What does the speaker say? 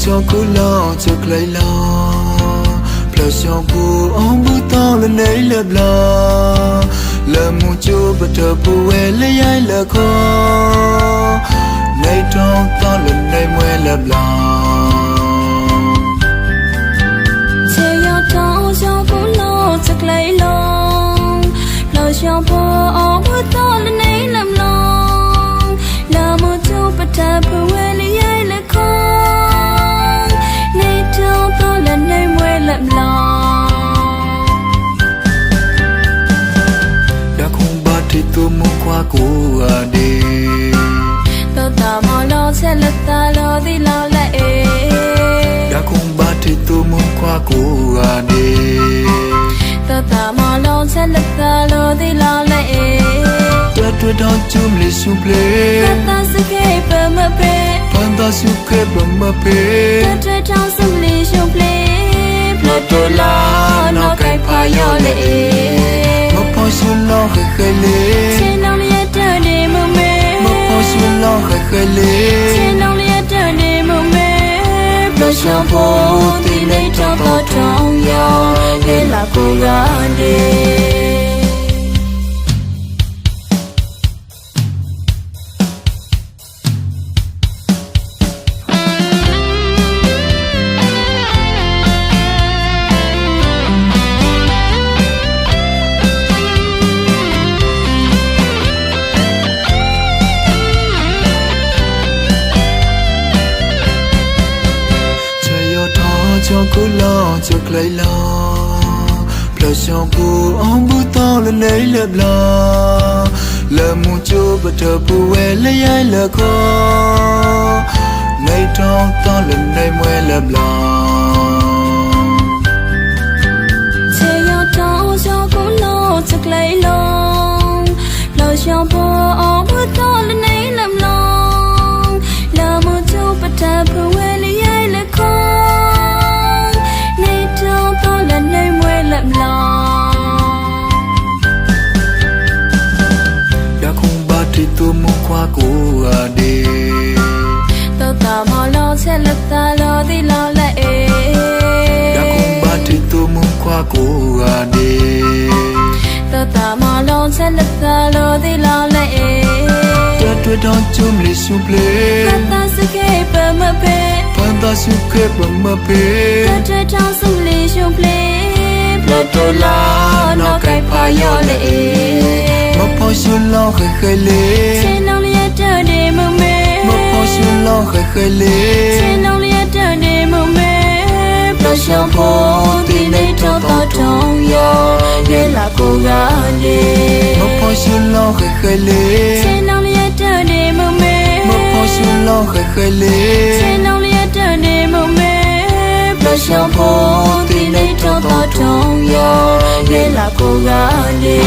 cho cô lo cho lấy lo plơ cho cô ông bố to lên lấy lợp lo lờ mu cho bờ thờ bù về lấy ai lờ khó nay trong to lên đây mưa lợp lo chơi yo cho cô lo cho lấy lo plơ cho cô ông bố to lên lấy lợp lo lờ mu cho bờ thờ bù về lấy ai lờ khó nay trong to lên đây mưa lợp lo thì tôi muốn qua cô à đi tôi ta mò lo sẽ lật ta lo đi lo lại đã không ba thì tôi muốn qua cô à đi tôi ta mò lo sẽ lật ta lo đi lo lại tôi đón chum li sum ple ta sẽ kể bờ mơ pe ta sẽ kể bờ mơ pe tôi trong sum li sum ple tôi la nó cái phai yo lệ mà phai xuân lo khơi khơi lệ trên nông liệt trời đi mơ mê mà phai xuân lo khơi khơi lệ trên nông liệt trời đi mơ mê tôi cho vô thì lấy cho tôi trong yo thế là cô gái đi cho cô lo cho lấy lo plơ cho cô ông bố to lên lấy lợp lo lờ mu cho bờ thờ bù về lấy ai lờ khó nay trong to lên đây mưa lợp lo chơi yo cho cô lo cho lấy lo plơ cho cô ông bố to lên lấy lợp lo lờ mu cho bờ thờ bù về lấy ai lờ khó đã không ba thì tôi muốn qua cô à đi tôi ta mò lo sẽ lật ta lo đi lo lại đã không ba thì tôi muốn qua cô à đi tôi ta mò lo sẽ lật ta lo đi lo lại tôi đón chum li sum ple ta sẽ kể bờ mơ pe ta sẽ kể bờ mơ pe tôi trong sum li sum ple tôi la nó cái phai yo lệ mà phai xuân lo khơi khơi lệ trên nông liệt trời đi mơ mê mà phai xuân lo khơi khơi lệ trên nông liệt trời đi mơ mê tôi cho cô thì lấy cho tôi trong yo thế là cô gái đi mà phai xuân lo khơi khơi lệ trên nông liệt trời đi mơ mê mà phai xuân lo khơi khơi lệ trên nông liệt trời đi mơ mê tôi cho cô thì lấy cho tôi trong yo thế là cô gái đi